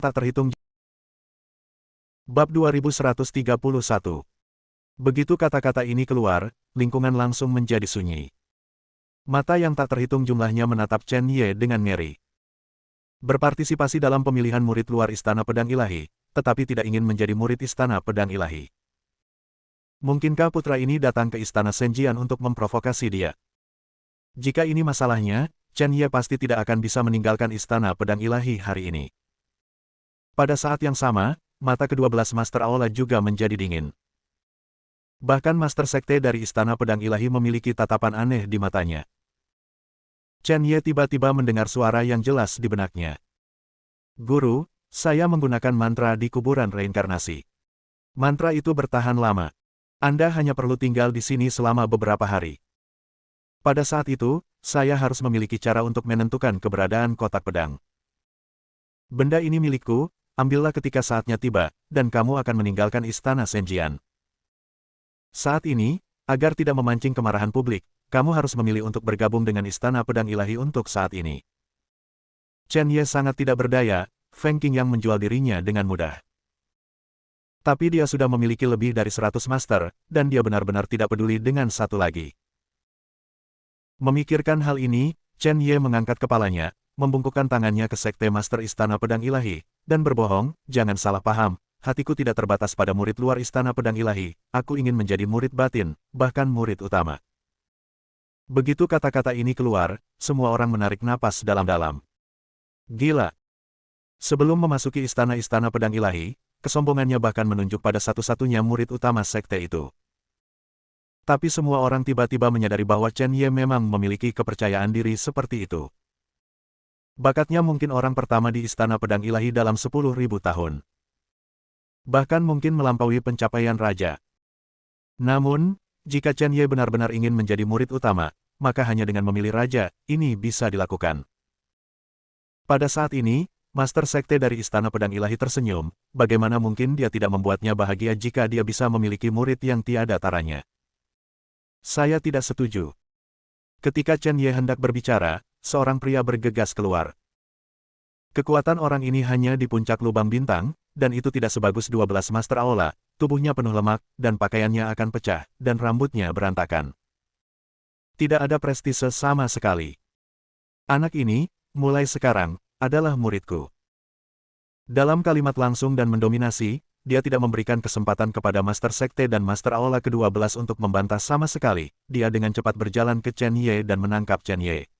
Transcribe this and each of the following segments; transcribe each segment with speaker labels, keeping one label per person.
Speaker 1: tak terhitung. Bab 2131. Begitu kata-kata ini keluar, lingkungan langsung menjadi sunyi. Mata yang tak terhitung jumlahnya menatap Chen Ye dengan ngeri. Berpartisipasi dalam pemilihan murid luar Istana Pedang Ilahi, tetapi tidak ingin menjadi murid Istana Pedang Ilahi. Mungkinkah putra ini datang ke Istana Senjian untuk memprovokasi dia? Jika ini masalahnya, Chen Ye pasti tidak akan bisa meninggalkan Istana Pedang Ilahi hari ini. Pada saat yang sama, mata ke-12 Master Aula juga menjadi dingin. Bahkan Master Sekte dari Istana Pedang Ilahi memiliki tatapan aneh di matanya. Chen Ye tiba-tiba mendengar suara yang jelas di benaknya. Guru, saya menggunakan mantra di kuburan reinkarnasi. Mantra itu bertahan lama. Anda hanya perlu tinggal di sini selama beberapa hari. Pada saat itu, saya harus memiliki cara untuk menentukan keberadaan kotak pedang. Benda ini milikku, ambillah ketika saatnya tiba, dan kamu akan meninggalkan Istana Senjian. Saat ini, agar tidak memancing kemarahan publik, kamu harus memilih untuk bergabung dengan Istana Pedang Ilahi untuk saat ini. Chen Ye sangat tidak berdaya, Feng Qingyang menjual dirinya dengan mudah. Tapi dia sudah memiliki lebih dari 100 master, dan dia benar-benar tidak peduli dengan satu lagi. Memikirkan hal ini, Chen Ye mengangkat kepalanya, membungkukkan tangannya ke Sekte Master Istana Pedang Ilahi, dan berbohong, jangan salah paham, hatiku tidak terbatas pada murid luar Istana Pedang Ilahi, aku ingin menjadi murid batin, bahkan murid utama. Begitu kata-kata ini keluar, semua orang menarik napas dalam-dalam. Gila! Sebelum memasuki Istana Pedang Ilahi, kesombongannya bahkan menunjuk pada satu-satunya murid utama sekte itu. Tapi semua orang tiba-tiba menyadari bahwa Chen Ye memang memiliki kepercayaan diri seperti itu. Bakatnya mungkin orang pertama di Istana Pedang Ilahi dalam 10.000 tahun. Bahkan mungkin melampaui pencapaian raja. Namun, jika Chen Ye benar-benar ingin menjadi murid utama, maka hanya dengan memilih raja, ini bisa dilakukan. Pada saat ini, Master Sekte dari Istana Pedang Ilahi tersenyum, bagaimana mungkin dia tidak membuatnya bahagia jika dia bisa memiliki murid yang tiada taranya. Saya tidak setuju. Ketika Chen Ye hendak berbicara, seorang pria bergegas keluar. Kekuatan orang ini hanya di puncak lubang bintang, dan itu tidak sebagus 12 Master Aula, tubuhnya penuh lemak, dan pakaiannya akan pecah, dan rambutnya berantakan. Tidak ada prestise sama sekali. Anak ini, mulai sekarang, adalah muridku. Dalam kalimat langsung dan mendominasi, dia tidak memberikan kesempatan kepada Master Sekte dan Master Aula ke-12 untuk membantah sama sekali, dia dengan cepat berjalan ke Chen Ye dan menangkap Chen Ye.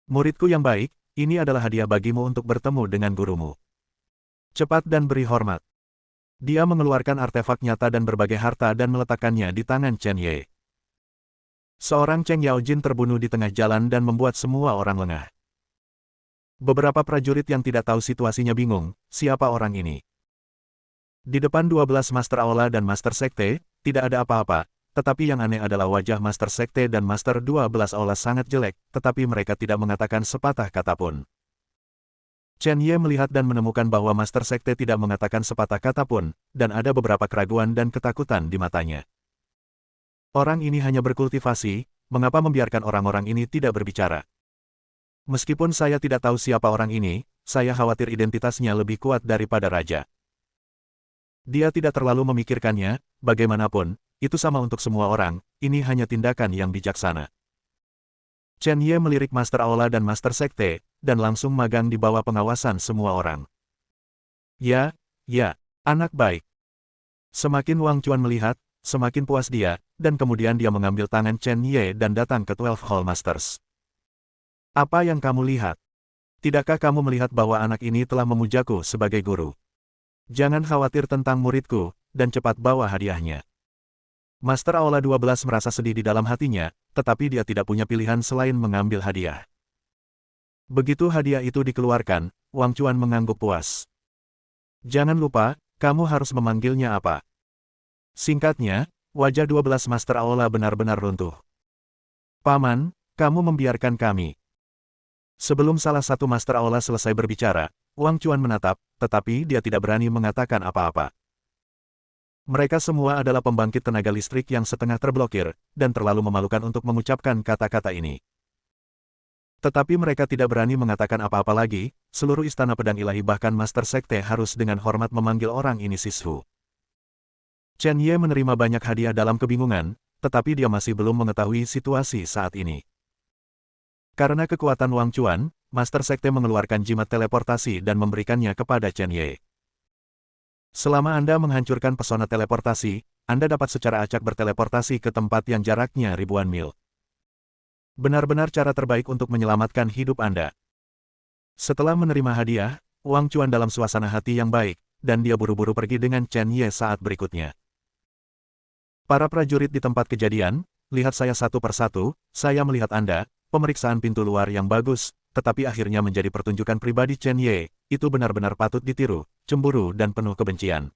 Speaker 1: Muridku yang baik, ini adalah hadiah bagimu untuk bertemu dengan gurumu. Cepat dan beri hormat. Dia mengeluarkan artefak nyata dan berbagai harta dan meletakkannya di tangan Chen Ye. Seorang Cheng Yaojin terbunuh di tengah jalan dan membuat semua orang lengah. Beberapa prajurit yang tidak tahu situasinya bingung, siapa orang ini? Di depan 12 Master Aula dan Master Sekte, tidak ada apa-apa, tetapi yang aneh adalah wajah Master Sekte dan Master 12 Aula sangat jelek, tetapi mereka tidak mengatakan sepatah kata pun. Chen Ye melihat dan menemukan bahwa Master Sekte tidak mengatakan sepatah kata pun, dan ada beberapa keraguan dan ketakutan di matanya. Orang ini hanya berkultivasi, mengapa membiarkan orang-orang ini tidak berbicara? Meskipun saya tidak tahu siapa orang ini, saya khawatir identitasnya lebih kuat daripada raja. Dia tidak terlalu memikirkannya, bagaimanapun, itu sama untuk semua orang, ini hanya tindakan yang bijaksana. Chen Ye melirik Master Aula dan Master Sekte, dan langsung magang di bawah pengawasan semua orang. Ya, anak baik. Semakin Wang Chuan melihat, semakin puas dia, dan kemudian dia mengambil tangan Chen Ye dan datang ke 12 Hall Masters. Apa yang kamu lihat? Tidakkah kamu melihat bahwa anak ini telah memujaku sebagai guru? Jangan khawatir tentang muridku, dan cepat bawa hadiahnya. Master Aula 12 merasa sedih di dalam hatinya, tetapi dia tidak punya pilihan selain mengambil hadiah. Begitu hadiah itu dikeluarkan, Wang Chuan mengangguk puas. Jangan lupa, kamu harus memanggilnya apa? Singkatnya, wajah 12 Master Aula benar-benar runtuh. Paman, kamu membiarkan kami. Sebelum salah satu Master Aula selesai berbicara, Wang Chuan menatap, tetapi dia tidak berani mengatakan apa-apa. Mereka semua adalah pembangkit tenaga listrik yang setengah terblokir, dan terlalu memalukan untuk mengucapkan kata-kata ini. Tetapi mereka tidak berani mengatakan apa-apa lagi, seluruh istana pedang ilahi bahkan Master Sekte harus dengan hormat memanggil orang ini Sishu. Chen Ye menerima banyak hadiah dalam kebingungan, tetapi dia masih belum mengetahui situasi saat ini. Karena kekuatan Wang Chuan, Master Sekte mengeluarkan jimat teleportasi dan memberikannya kepada Chen Ye. Selama Anda menghancurkan pesona teleportasi, Anda dapat secara acak berteleportasi ke tempat yang jaraknya ribuan mil. Benar-benar cara terbaik untuk menyelamatkan hidup Anda. Setelah menerima hadiah, Wang Chuan dalam suasana hati yang baik, dan dia buru-buru pergi dengan Chen Ye saat berikutnya. Para prajurit di tempat kejadian, lihat saya satu persatu, saya melihat Anda, pemeriksaan pintu luar yang bagus, tetapi akhirnya menjadi pertunjukan pribadi Chen Ye, itu benar-benar patut ditiru, cemburu dan penuh kebencian.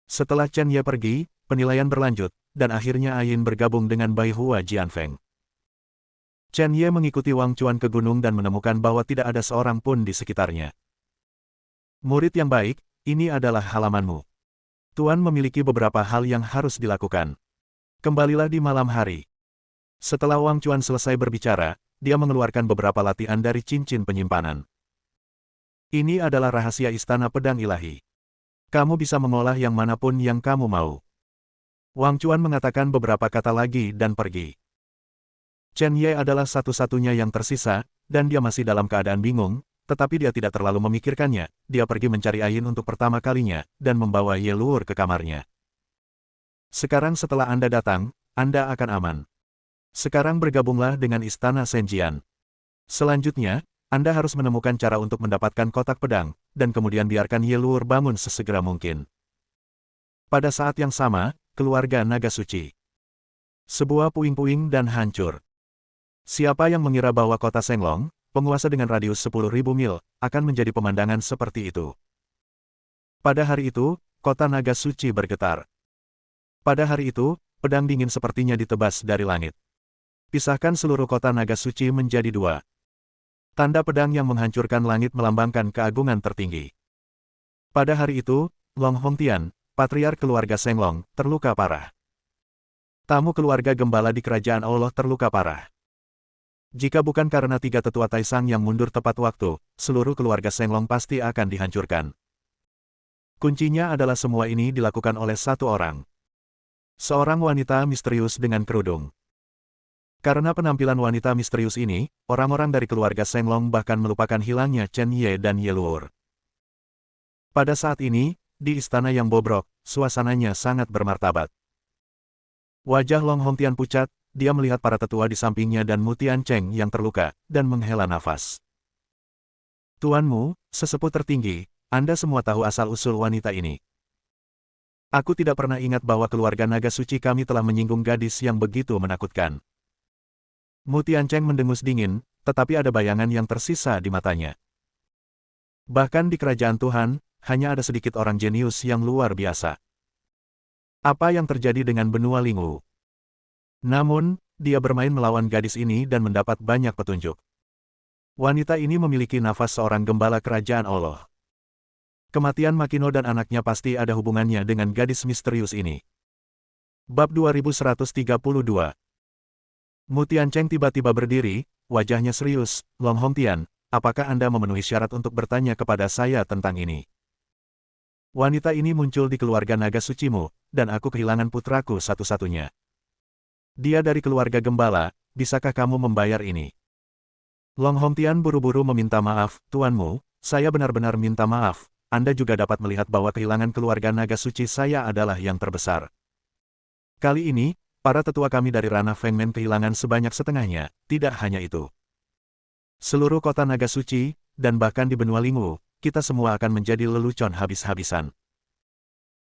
Speaker 1: Setelah Chen Ye pergi, penilaian berlanjut, dan akhirnya Ayin bergabung dengan Bai Hua Jianfeng. Chen Ye mengikuti Wang Chuan ke gunung dan menemukan bahwa tidak ada seorang pun di sekitarnya. Murid yang baik, ini adalah halamanmu. Tuan memiliki beberapa hal yang harus dilakukan. Kembalilah di malam hari. Setelah Wang Chuan selesai berbicara, dia mengeluarkan beberapa latihan dari cincin penyimpanan. Ini adalah rahasia istana pedang ilahi. Kamu bisa mengolah yang manapun yang kamu mau. Wang Chuan mengatakan beberapa kata lagi dan pergi. Chen Ye adalah satu-satunya yang tersisa, dan dia masih dalam keadaan bingung, tetapi dia tidak terlalu memikirkannya. Dia pergi mencari Ayin untuk pertama kalinya, dan membawa Ye Luor ke kamarnya. Sekarang setelah Anda datang, Anda akan aman. Sekarang bergabunglah dengan Istana Senjian. Selanjutnya, Anda harus menemukan cara untuk mendapatkan kotak pedang, dan kemudian biarkan Ye Luor bangun sesegera mungkin. Pada saat yang sama, keluarga Naga Suci. Sebuah puing-puing dan hancur. Siapa yang mengira bahwa kota Senglong, penguasa dengan radius 10.000 mil, akan menjadi pemandangan seperti itu? Pada hari itu, kota Naga Suci bergetar. Pada hari itu, pedang dingin sepertinya ditebas dari langit. Pisahkan seluruh kota Naga Suci menjadi dua. Tanda pedang yang menghancurkan langit melambangkan keagungan tertinggi. Pada hari itu, Long Hongtian, patriark keluarga Senglong, terluka parah. Tamu keluarga gembala di kerajaan Allah terluka parah. Jika bukan karena tiga tetua Taisang yang mundur tepat waktu, seluruh keluarga Senglong pasti akan dihancurkan. Kuncinya adalah semua ini dilakukan oleh satu orang. Seorang wanita misterius dengan kerudung. Karena penampilan wanita misterius ini, orang-orang dari keluarga Senglong bahkan melupakan hilangnya Chen Ye dan Ye Luor. Pada saat ini, di istana yang bobrok, suasananya sangat bermartabat. Wajah Long Hongtian pucat, dia melihat para tetua di sampingnya dan Mu Tiancheng yang terluka, dan menghela nafas. Tuanmu, sesepuh tertinggi, Anda semua tahu asal-usul wanita ini. Aku tidak pernah ingat bahwa keluarga naga suci kami telah menyinggung gadis yang begitu menakutkan. Mu Tiancheng mendengus dingin, tetapi ada bayangan yang tersisa di matanya. Bahkan di kerajaan Tuhan, hanya ada sedikit orang jenius yang luar biasa. Apa yang terjadi dengan benua Lingwu? Namun, dia bermain melawan gadis ini dan mendapat banyak petunjuk. Wanita ini memiliki nafas seorang gembala kerajaan Allah. Kematian Makino dan anaknya pasti ada hubungannya dengan gadis misterius ini. Bab 2132. Mu Tiancheng tiba-tiba berdiri, wajahnya serius. Long Hongtian, apakah Anda memenuhi syarat untuk bertanya kepada saya tentang ini? Wanita ini muncul di keluarga naga sucimu, dan aku kehilangan putraku satu-satunya. Dia dari keluarga gembala, bisakah kamu membayar ini? Long Hongtian buru-buru meminta maaf, tuanmu, saya benar-benar minta maaf, Anda juga dapat melihat bahwa kehilangan keluarga naga suci saya adalah yang terbesar. Kali ini, para tetua kami dari ranah Fengmen kehilangan sebanyak setengahnya, tidak hanya itu. Seluruh kota naga suci, dan bahkan di benua Lingwu, kita semua akan menjadi lelucon habis-habisan.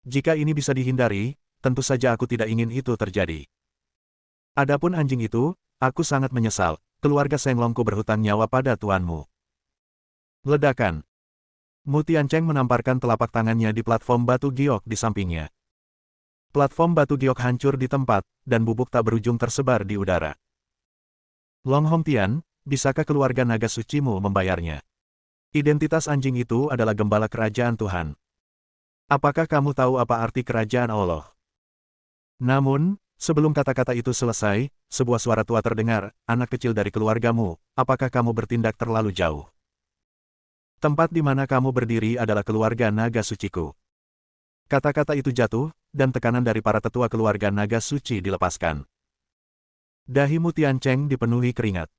Speaker 1: Jika ini bisa dihindari, tentu saja aku tidak ingin itu terjadi. Adapun anjing itu, aku sangat menyesal, keluarga Senglongku berhutang nyawa pada tuanmu. Ledakan. Mu Tiancheng menamparkan telapak tangannya di platform batu giok di sampingnya. Platform batu giok hancur di tempat, dan bubuk tak berujung tersebar di udara. Long Hongtian, bisakah keluarga naga sucimu membayarnya? Identitas anjing itu adalah gembala kerajaan Tuhan. Apakah kamu tahu apa arti kerajaan Allah? Namun, Sebelum kata-kata itu selesai, sebuah suara tua terdengar, anak kecil dari keluargamu, apakah kamu bertindak terlalu jauh? Tempat di mana kamu berdiri adalah keluarga naga suciku. Kata-kata itu jatuh, dan tekanan dari para tetua keluarga naga suci dilepaskan. Dahi Mu Tiancheng dipenuhi keringat.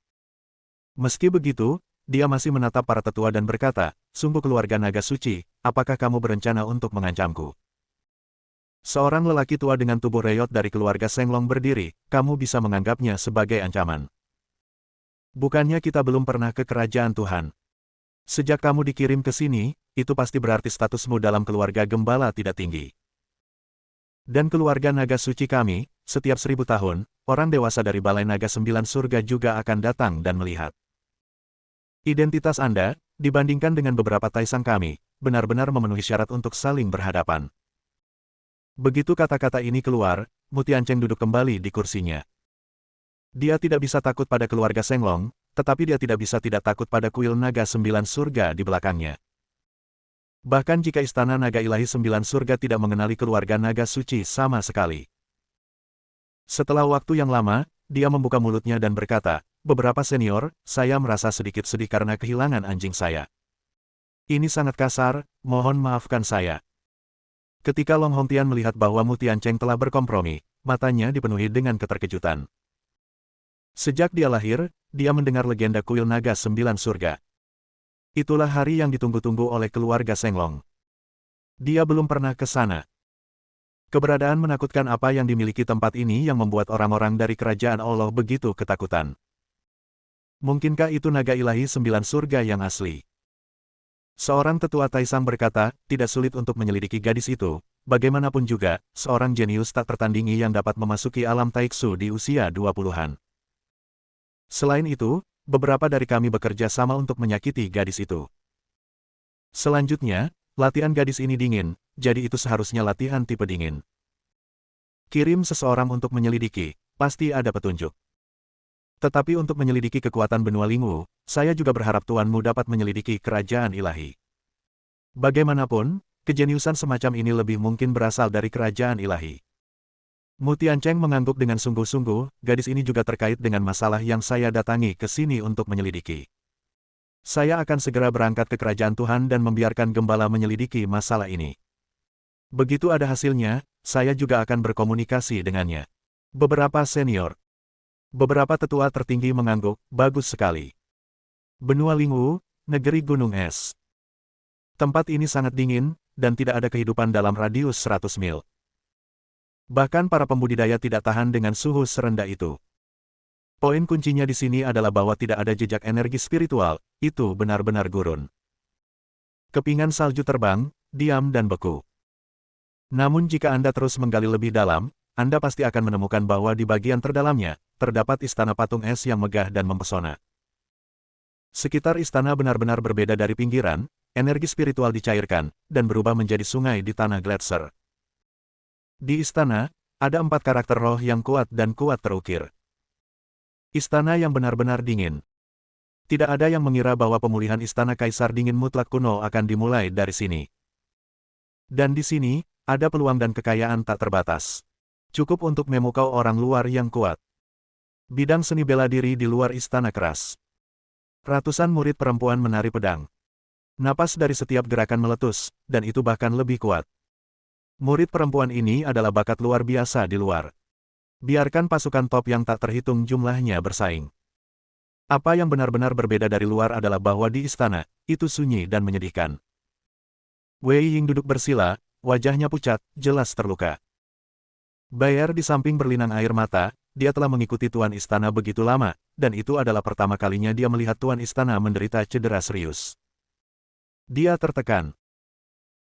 Speaker 1: Meski begitu, dia masih menatap para tetua dan berkata, sungguh keluarga naga suci, apakah kamu berencana untuk mengancamku? Seorang lelaki tua dengan tubuh reyot dari keluarga Senglong berdiri, kamu bisa menganggapnya sebagai ancaman. Bukannya kita belum pernah ke kerajaan Tuhan. Sejak kamu dikirim ke sini, itu pasti berarti statusmu dalam keluarga gembala tidak tinggi. Dan keluarga naga suci kami, setiap 1000 tahun, orang dewasa dari Balai Naga 9 Surga juga akan datang dan melihat. Identitas Anda, dibandingkan dengan beberapa taisang kami, benar-benar memenuhi syarat untuk saling berhadapan. Begitu kata-kata ini keluar, Mu Tiancheng duduk kembali di kursinya. Dia tidak bisa takut pada keluarga Senglong, tetapi dia tidak bisa tidak takut pada kuil naga 9 surga di belakangnya. Bahkan jika istana naga ilahi 9 surga tidak mengenali keluarga naga suci sama sekali. Setelah waktu yang lama, dia membuka mulutnya dan berkata, beberapa senior, saya merasa sedikit sedih karena kehilangan anjing saya. Ini sangat kasar, mohon maafkan saya. Ketika Long Hongtian melihat bahwa Mu Tiancheng telah berkompromi, matanya dipenuhi dengan keterkejutan. Sejak dia lahir, dia mendengar legenda kuil naga 9 surga. Itulah hari yang ditunggu-tunggu oleh keluarga Senglong. Dia belum pernah ke sana. Keberadaan menakutkan apa yang dimiliki tempat ini yang membuat orang-orang dari kerajaan Allah begitu ketakutan. Mungkinkah itu naga ilahi 9 surga yang asli? Seorang tetua Taisang berkata, tidak sulit untuk menyelidiki gadis itu. Bagaimanapun juga, seorang jenius tak tertandingi yang dapat memasuki alam Taiksu di usia 20-an. Selain itu, beberapa dari kami bekerja sama untuk menyakiti gadis itu. Selanjutnya, latihan gadis ini dingin, jadi itu seharusnya latihan tipe dingin. Kirim seseorang untuk menyelidiki, pasti ada petunjuk. Tetapi untuk menyelidiki kekuatan benua Lingwu, saya juga berharap tuanmu dapat menyelidiki kerajaan ilahi. Bagaimanapun, kejeniusan semacam ini lebih mungkin berasal dari kerajaan ilahi. Mu Tiancheng mengangguk dengan sungguh-sungguh, gadis ini juga terkait dengan masalah yang saya datangi ke sini untuk menyelidiki. Saya akan segera berangkat ke kerajaan Tuhan dan membiarkan gembala menyelidiki masalah ini. Begitu ada hasilnya, saya juga akan berkomunikasi dengannya. Beberapa senior. Beberapa tetua tertinggi mengangguk, bagus sekali. Benua Lingwu, negeri gunung es. Tempat ini sangat dingin, dan tidak ada kehidupan dalam radius 100 mil. Bahkan para pembudidaya tidak tahan dengan suhu serendah itu. Poin kuncinya di sini adalah bahwa tidak ada jejak energi spiritual, itu benar-benar gurun. Kepingan salju terbang, diam dan beku. Namun jika Anda terus menggali lebih dalam, Anda pasti akan menemukan bahwa di bagian terdalamnya, terdapat istana patung es yang megah dan mempesona. Sekitar istana benar-benar berbeda dari pinggiran, energi spiritual dicairkan, dan berubah menjadi sungai di tanah gletser. Di istana, ada 4 karakter roh yang kuat dan kuat terukir. Istana yang benar-benar dingin. Tidak ada yang mengira bahwa pemulihan istana kaisar dingin mutlak kuno akan dimulai dari sini. Dan di sini, ada peluang dan kekayaan tak terbatas. Cukup untuk memukau orang luar yang kuat. Bidang seni bela diri di luar istana keras. Ratusan murid perempuan menari pedang. Napas dari setiap gerakan meletus, dan itu bahkan lebih kuat. Murid perempuan ini adalah bakat luar biasa di luar. Biarkan pasukan top yang tak terhitung jumlahnya bersaing. Apa yang benar-benar berbeda dari luar adalah bahwa di istana, itu sunyi dan menyedihkan. Wei Ying duduk bersila, wajahnya pucat, jelas terluka. Bayer di samping berlinang air mata, dia telah mengikuti tuan istana begitu lama, dan itu adalah pertama kalinya dia melihat tuan istana menderita cedera serius. Dia tertekan.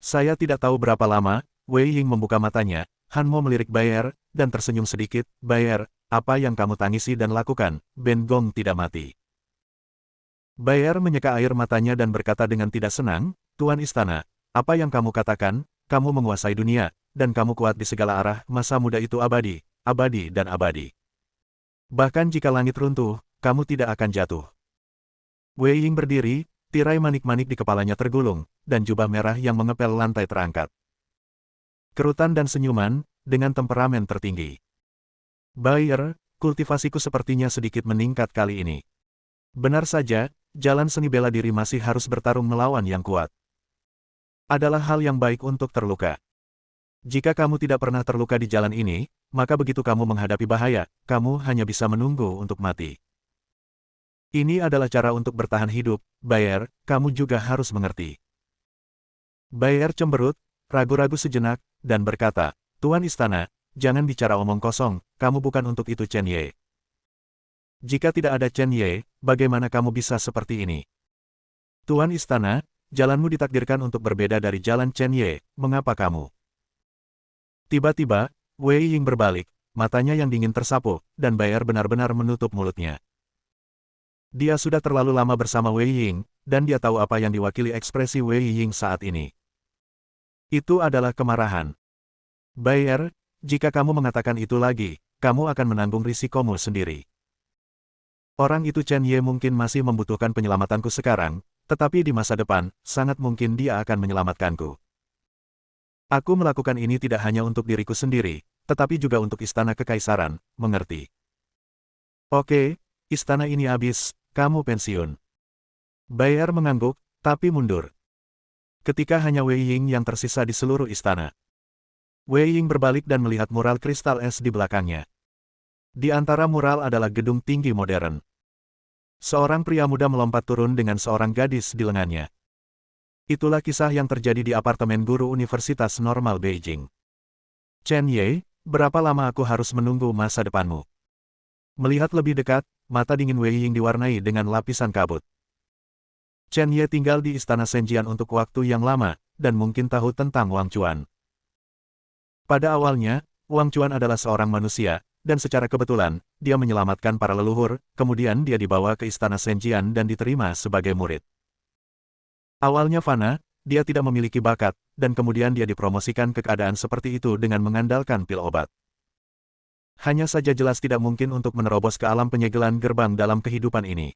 Speaker 1: Saya tidak tahu berapa lama, Wei Ying membuka matanya, Han Mo melirik Bayer, dan tersenyum sedikit, Bayer, apa yang kamu tangisi dan lakukan, Ben Gong tidak mati. Bayer menyeka air matanya dan berkata dengan tidak senang, Tuan Istana, apa yang kamu katakan, kamu menguasai dunia, dan kamu kuat di segala arah, masa muda itu abadi, abadi dan abadi. Bahkan jika langit runtuh, kamu tidak akan jatuh. Wei Ying berdiri, tirai manik-manik di kepalanya tergulung, dan jubah merah yang mengepel lantai terangkat. Kerutan dan senyuman, dengan temperamen tertinggi. Bayer, kultivasiku sepertinya sedikit meningkat kali ini. Benar saja, jalan seni bela diri masih harus bertarung melawan yang kuat. Adalah hal yang baik untuk terluka. Jika kamu tidak pernah terluka di jalan ini, maka begitu kamu menghadapi bahaya, kamu hanya bisa menunggu untuk mati. Ini adalah cara untuk bertahan hidup, Bayer, kamu juga harus mengerti. Bayer cemberut, ragu-ragu sejenak, dan berkata, Tuan Istana, jangan bicara omong kosong, kamu bukan untuk itu Chen Ye. Jika tidak ada Chen Ye, bagaimana kamu bisa seperti ini? Tuan Istana, jalanmu ditakdirkan untuk berbeda dari jalan Chen Ye, mengapa kamu? Tiba-tiba, Wei Ying berbalik, matanya yang dingin tersapu, dan Bayer benar-benar menutup mulutnya. Dia sudah terlalu lama bersama Wei Ying, dan dia tahu apa yang diwakili ekspresi Wei Ying saat ini. Itu adalah kemarahan. Bayer, jika kamu mengatakan itu lagi, kamu akan menanggung risikomu sendiri. Orang itu Chen Ye mungkin masih membutuhkan penyelamatanku sekarang, tetapi di masa depan, sangat mungkin dia akan menyelamatkanku. Aku melakukan ini tidak hanya untuk diriku sendiri, tetapi juga untuk istana kekaisaran, mengerti? Oke, istana ini habis, kamu pensiun. Bayer mengangguk, tapi mundur. Ketika hanya Wei Ying yang tersisa di seluruh istana. Wei Ying berbalik dan melihat mural kristal es di belakangnya. Di antara mural adalah gedung tinggi modern. Seorang pria muda melompat turun dengan seorang gadis di lengannya. Itulah kisah yang terjadi di apartemen guru Universitas Normal Beijing. Chen Ye, berapa lama aku harus menunggu masa depanmu? Melihat lebih dekat, mata dingin Wei Ying diwarnai dengan lapisan kabut. Chen Ye tinggal di istana Senjian untuk waktu yang lama, dan mungkin tahu tentang Wang Chuan. Pada awalnya, Wang Chuan adalah seorang manusia, dan secara kebetulan, dia menyelamatkan para leluhur, kemudian dia dibawa ke istana Senjian dan diterima sebagai murid. Awalnya fana, dia tidak memiliki bakat, dan kemudian dia dipromosikan ke keadaan seperti itu dengan mengandalkan pil obat. Hanya saja jelas tidak mungkin untuk menerobos ke alam penyegelan gerbang dalam kehidupan ini.